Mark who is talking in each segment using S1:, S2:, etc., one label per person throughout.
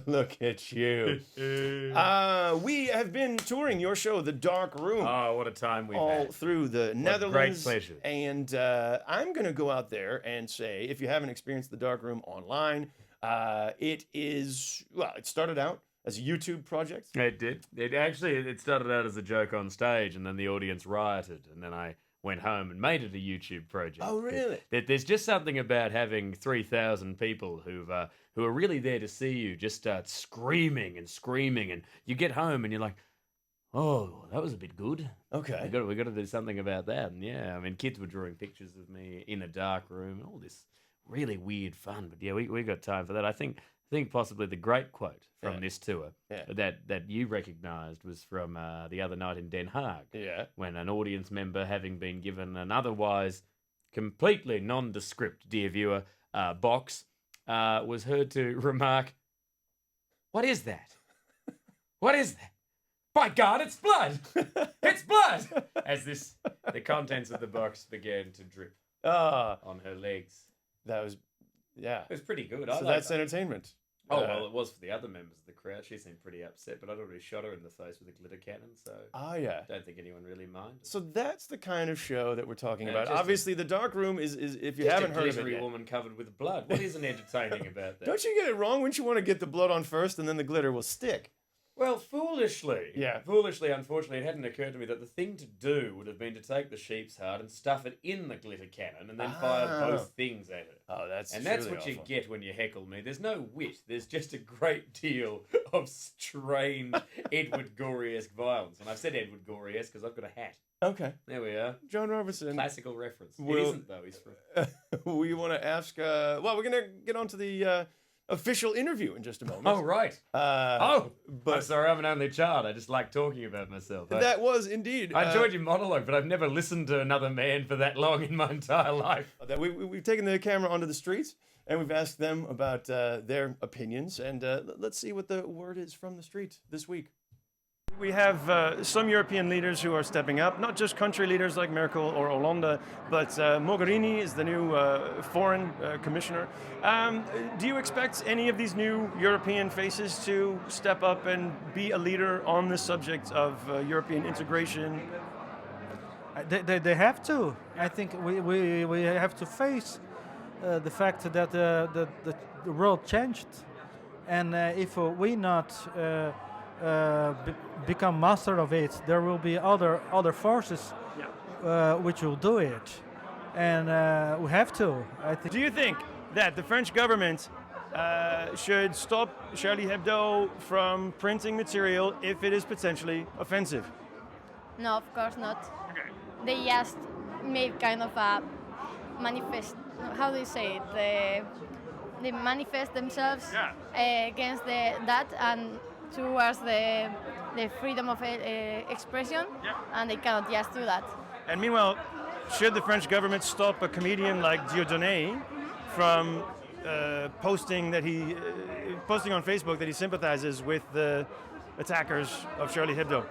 S1: Look at you. We have been touring your show, The Dark Room.
S2: Oh, what a time we've
S1: all
S2: had.
S1: through the Netherlands.
S2: Great pleasure.
S1: And I'm going to go out there and say, if you haven't experienced The Dark Room online, it started out as a YouTube project.
S2: It did. It started out as a joke on stage, and then the audience rioted, and then I went home and made it a YouTube project.
S1: Oh, really?
S2: There's just something about having 3,000 people who are really there to see you just start screaming, and you get home and you're like, oh, that was a bit good.
S1: Okay.
S2: We got to do something about that. And yeah, I mean, kids were drawing pictures of me in a dark room, all this really weird fun. But yeah, we got time for that. I think possibly the great quote from this tour that you recognised was from the other night in Den Haag.
S1: Yeah.
S2: When an audience member, having been given an otherwise completely nondescript, dear viewer, box, was heard to remark, "What is that? What is that? By God, it's blood! It's blood!" As the contents of the box began to drip on her legs.
S1: That was, yeah.
S2: It was pretty good.
S1: So that's entertainment.
S2: Oh, well, it was for the other members of the crowd. She seemed pretty upset, but I'd already shot her in the face with a glitter cannon, so
S1: yeah.
S2: I don't think anyone really minded.
S1: So that's the kind of show that we're talking about.
S2: just
S1: Obviously, The Dark Room is if you haven't heard of it
S2: a
S1: yet.
S2: woman covered with blood. What isn't entertaining about that?
S1: Don't you get it wrong? Wouldn't you want to get the blood on first and then the glitter will stick?
S2: Well, foolishly, unfortunately, it hadn't occurred to me that the thing to do would have been to take the sheep's heart and stuff it in the glitter cannon and then fire both things at it.
S1: Oh, that's
S2: what
S1: awful.
S2: you get when you heckle me. There's no wit. There's just a great deal of strange Edward Gorey-esque violence. And I've said Edward Gorey-esque because I've got a hat.
S1: Okay.
S2: There we are.
S1: John Robertson.
S2: Classical reference. It isn't, though. He's from...
S1: We want to ask... we're going to get on to the... official interview in just a moment.
S2: Oh, right.
S1: But
S2: I'm sorry, I'm an only child. I just like talking about myself.
S1: That was indeed.
S2: I enjoyed your monologue, but I've never listened to another man for that long in my entire life.
S1: We've taken the camera onto the streets and we've asked them about their opinions. And let's see what the word is from the street this week. We have some European leaders who are stepping up, not just country leaders like Merkel or Hollande, but Mogherini is the new foreign commissioner. Do you expect any of these new European faces to step up and be a leader on the subject of European integration?
S3: They have to. I think we have to face the fact that the world changed. And if we not... become master of it, there will be other forces which will do it, and we have to. I think.
S1: Do you think that the French government should stop Charlie Hebdo from printing material if it is potentially offensive?
S4: No, of course not.
S1: Okay.
S4: They just made kind of a manifest. How do you say it? They manifest themselves against that and towards the freedom of expression, and they cannot just do that.
S1: And meanwhile, should the French government stop a comedian like Dieudonné from posting on Facebook that he sympathizes with the attackers of Charlie Hebdo?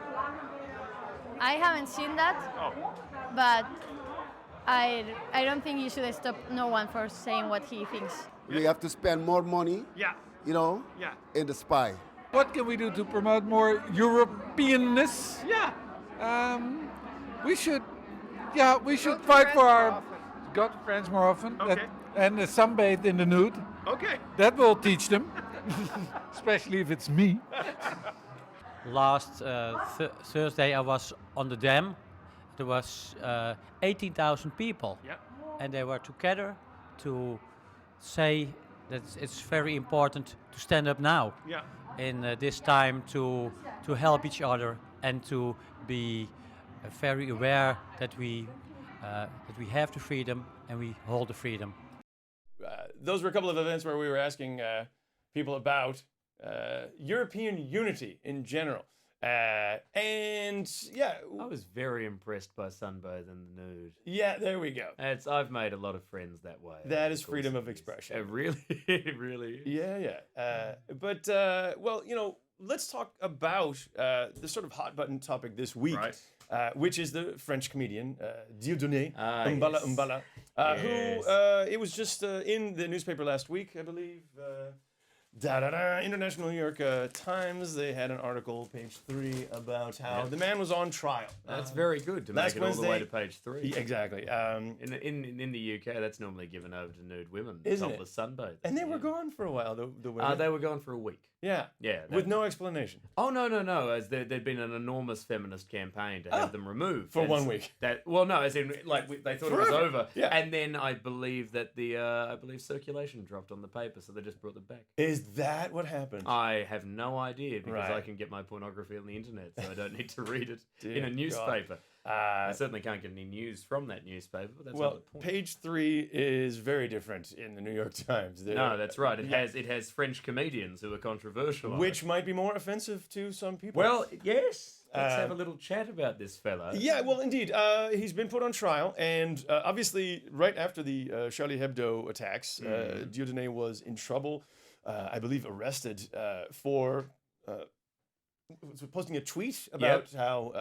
S4: I haven't seen that, but I don't think you should stop no one for saying what he thinks.
S5: We have to spend more money, in the spy.
S6: What can we do to promote more Europeanness? We should fight for our... Go to France more often.
S1: Okay.
S6: And sunbathe in the nude.
S1: Okay.
S6: That will teach them. Especially if it's me.
S7: Last Thursday I was on the dam. There was 18,000 people.
S1: Yep.
S7: And they were together to say that it's very important to stand up now.
S1: Yeah.
S7: In this time to help each other and to be very aware that we have the freedom and we hold the freedom.
S1: Those were a couple of events where we were asking people about European unity in general. And yeah,
S2: I was very impressed by sunbathe in the nude.
S1: Yeah, there we go.
S2: I've made a lot of friends that way.
S1: That is freedom of expression.
S2: It really is.
S1: Yeah. But well, let's talk about the sort of hot button topic this week, which is the French comedian Dieudonné Mbala, who it was just in the newspaper last week, I believe. International New York Times, they had an article, page 3, about how the man was on trial.
S2: That's very good to make it all the way to page 3.
S1: Yeah, exactly.
S2: In the UK, that's normally given over to nude women,
S1: Isn't
S2: topless sunbathing.
S1: And they were gone for a while, the women.
S2: They were gone for a week.
S1: Yeah.
S2: Yeah.
S1: With no explanation.
S2: Oh, no. As there'd been an enormous feminist campaign to have them removed.
S1: For 1 week.
S2: As in, they thought it was over.
S1: Yeah.
S2: And then I believe that circulation dropped on the paper, so they just brought them back.
S1: Is that what happened?
S2: I have no idea, because
S1: Right.
S2: I can get my pornography on the internet, so I don't need to read it
S1: Dear
S2: in a newspaper.
S1: God.
S2: I certainly can't get any news from that newspaper, but that's not
S1: Well,
S2: the point.
S1: page 3 is very different in the New York Times.
S2: No, that's right. It has French comedians who are controversial, on
S1: which
S2: it.
S1: might be more offensive to some people.
S2: Well, yes. Let's have a little chat about this fella.
S1: Yeah, well, indeed. He's been put on trial, and obviously, right after the Charlie Hebdo attacks, Dieudonné was in trouble. I believe arrested for posting a tweet about how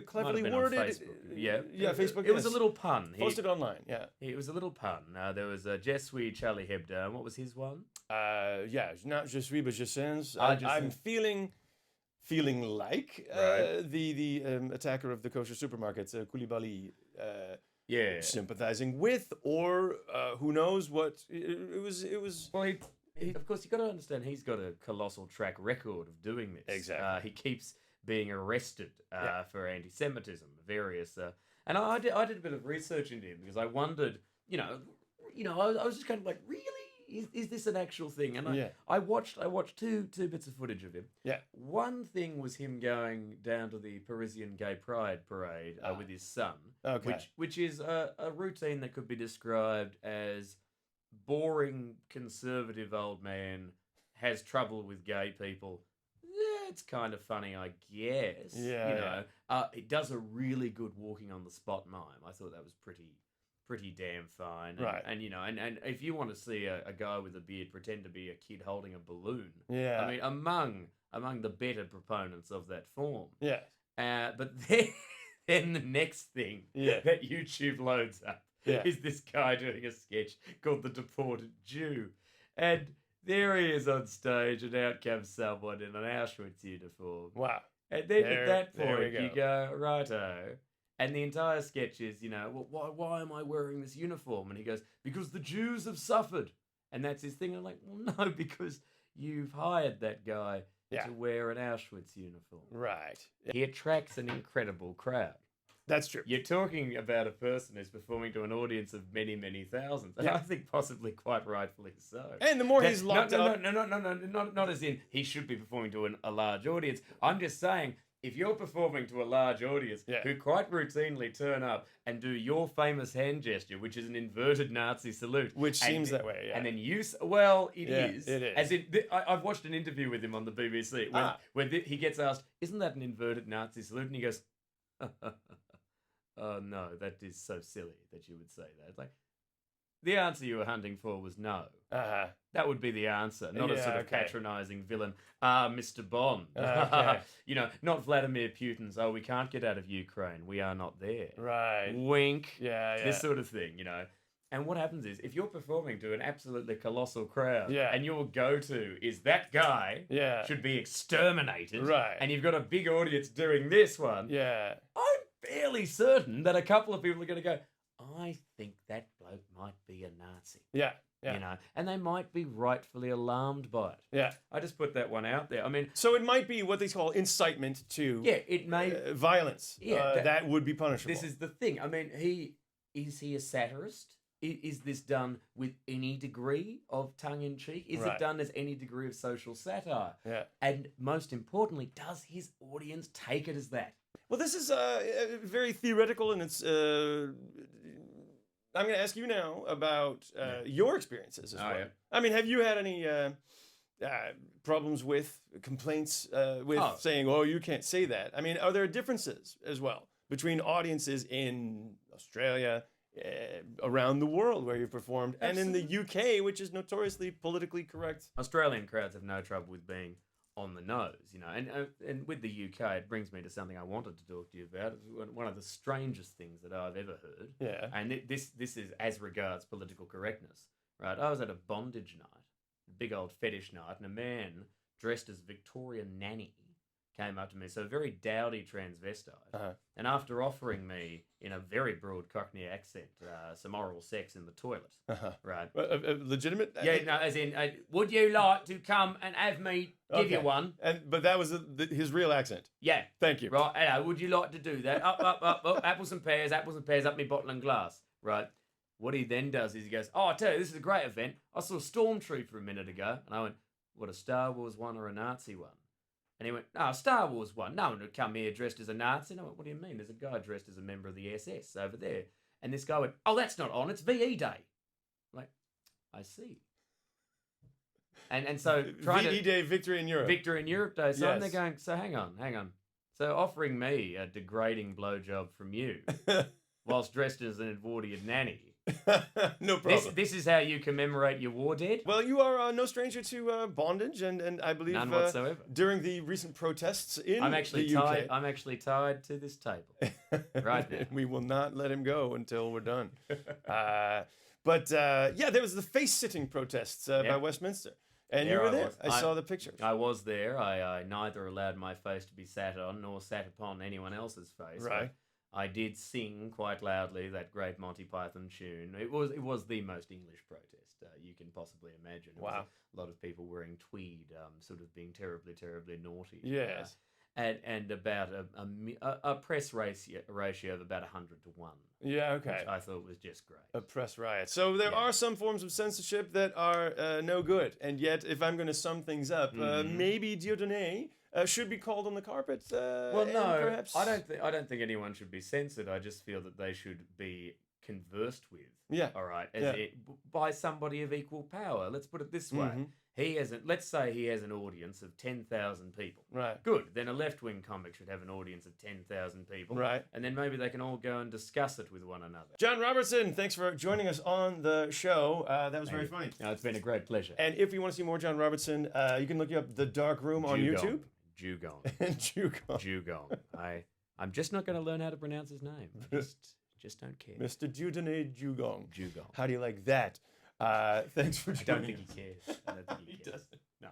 S1: cleverly
S2: might have been on
S1: worded.
S2: Facebook. Yeah,
S1: Facebook.
S2: It was a little pun.
S1: Posted online. Yeah.
S2: It was a little pun. There was Je suis Charlie Hebdo. And what was his one?
S1: Not je suis, but je sens.
S2: Ah, je
S1: I'm
S2: sens.
S1: feeling like
S2: Right.
S1: the attacker of the kosher supermarkets, Koulibaly.
S2: Yeah.
S1: Sympathizing with, or who knows what it was.
S2: Well, of course, you've got to understand he's got a colossal track record of doing this.
S1: Exactly.
S2: He keeps being arrested for anti-Semitism, various. And I did a bit of research into him, because I wondered, I was just kind of like, really? Is this an actual thing? And I watched two bits of footage of him.
S1: Yeah.
S2: One thing was him going down to the Parisian Gay Pride parade with his son,
S1: Okay.
S2: which is a routine that could be described as boring conservative old man has trouble with gay people. Yeah, it's kind of funny, I guess.
S1: Yeah,
S2: It does a really good walking on the spot mime. I thought that was pretty damn fine. And,
S1: Right.
S2: And if you want to see a guy with a beard pretend to be a kid holding a balloon,
S1: Yeah.
S2: I mean, among the better proponents of that form.
S1: Yeah.
S2: But then the next thing that YouTube loads up is this guy doing a sketch called The Deported Jew. And there he is on stage, and out comes someone in an Auschwitz uniform.
S1: Wow.
S2: And then
S1: There-
S2: at that
S1: there we
S2: point, you go, righto. And the entire sketch is, well, why am I wearing this uniform? And he goes, because the Jews have suffered. And that's his thing. I'm like, well, no, because you've hired that guy to wear an Auschwitz uniform.
S1: Right.
S2: He attracts an incredible crowd.
S1: That's true.
S2: You're talking about a person who's performing to an audience of many, many thousands. And I think possibly quite rightfully so.
S1: And the more he's locked up...
S2: No, not as in he should be performing to a large audience. I'm just saying, if you're performing to a large audience who quite routinely turn up and do your famous hand gesture, which is an inverted Nazi salute.
S1: Which seems that way, yeah.
S2: And then it is.
S1: It is.
S2: As in, I've watched an interview with him on the BBC when he gets asked, isn't that an inverted Nazi salute? And he goes, oh no, that is so silly that you would say that. It's like, the answer you were hunting for was no.
S1: Uh-huh.
S2: That would be the answer, not a sort of patronising villain. Mr. Bond.
S1: Okay.
S2: Not Vladimir Putin's, we can't get out of Ukraine. We are not there.
S1: Right.
S2: Wink.
S1: Yeah.
S2: This sort of thing, And what happens is, if you're performing to an absolutely colossal crowd, and your go-to is that guy should be exterminated,
S1: Right.
S2: and you've got a big audience doing this one, I'm fairly certain that a couple of people are going to go, I think that bloke might be a Nazi.
S1: Yeah.
S2: And they might be rightfully alarmed by it.
S1: Yeah.
S2: I just put that one out there. I mean,
S1: so it might be what they call incitement to
S2: it may
S1: violence. That would be punishable.
S2: This is the thing. I mean, is he a satirist? Is this done with any degree of tongue-in-cheek? Is it done as any degree of social satire?
S1: Yeah.
S2: And most importantly, does his audience take it as that?
S1: Well, this is very theoretical, and it's... I'm going to ask you now about your experiences as well.
S2: Yeah.
S1: I mean, have you had any problems with complaints with saying, oh, you can't say that? I mean, are there differences as well between audiences in Australia, around the world where you've performed, and in the UK, which is notoriously politically correct?
S2: Australian crowds have no trouble with being on the nose, and with the UK, it brings me to something I wanted to talk to you about. It's one of the strangest things that I've ever heard.
S1: Yeah.
S2: And this is as regards political correctness, right? I was at a bondage night big old fetish night, and a man dressed as Victorian nanny came up to me. So a very dowdy transvestite. And after offering me, in a very broad Cockney accent, some oral sex in the toilet, right?
S1: Legitimate?
S2: Yeah, no, as in, would you like to come and have me give you one?
S1: But that was his real accent.
S2: Yeah.
S1: Thank you.
S2: Right, hello, would you like to do that? Up, apples and pears, up me bottle and glass. Right. What he then does is he goes, I tell you, this is a great event. I saw a Stormtrooper a minute ago. And I went, what, a Star Wars one or a Nazi one? And he went, no, Star Wars one. No one would come here dressed as a Nazi. And I went, what do you mean? There's a guy dressed as a member of the SS over there. And this guy went, oh, that's not on. It's VE Day. I'm like, I see. And so
S1: VE Day, Victory in Europe.
S2: Victory in Europe Day. So I'm there going, so hang on. So offering me a degrading blowjob from you whilst dressed as an Edwardian nanny.
S1: No problem.
S2: This is how you commemorate your war dead?
S1: Well, you are no stranger to bondage, and I believe
S2: none whatsoever.
S1: During the recent protests in
S2: I'm actually
S1: the UK,
S2: tied. I'm actually tied to this table right now.
S1: We will not let him go until we're done. But there was the face-sitting protests by Westminster, and
S2: There
S1: you were
S2: I
S1: there.
S2: was.
S1: I saw the pictures.
S2: I was there. I neither allowed my face to be sat on nor sat upon anyone else's face.
S1: Right.
S2: I did sing quite loudly that great Monty Python tune. It was the most English protest you can possibly imagine. It was a lot of people wearing tweed, sort of being terribly, terribly naughty.
S1: Yes.
S2: And about a press ratio of about 100 to 1.
S1: Yeah, okay.
S2: Which I thought was just great.
S1: A press riot. So there are some forms of censorship that are no good. And yet, if I'm going to sum things up, maybe Dieudonné should be called on the carpet.
S2: Well, no,
S1: perhaps...
S2: I don't think anyone should be censored. I just feel that they should be conversed with.
S1: Yeah.
S2: All right. By somebody of equal power. Let's put it this way. Let's say he has an audience of 10,000 people.
S1: Right.
S2: Good. Then a left-wing comic should have an audience of 10,000 people.
S1: Right.
S2: And then maybe they can all go and discuss it with one another.
S1: John Robertson, thanks for joining us on the show. That was very funny.
S2: No, it's been a great pleasure.
S1: And if you want to see more John Robertson, you can look up The Dark Room on YouTube.
S2: Dugong.
S1: Dugong.
S2: Dugong. I'm just not going to learn how to pronounce his name. I just don't care.
S1: Mr. Dieudonné Dugong.
S2: Dugong.
S1: How do you like that? Thanks for joining us.
S2: I don't think he cares.
S1: He doesn't.
S2: No.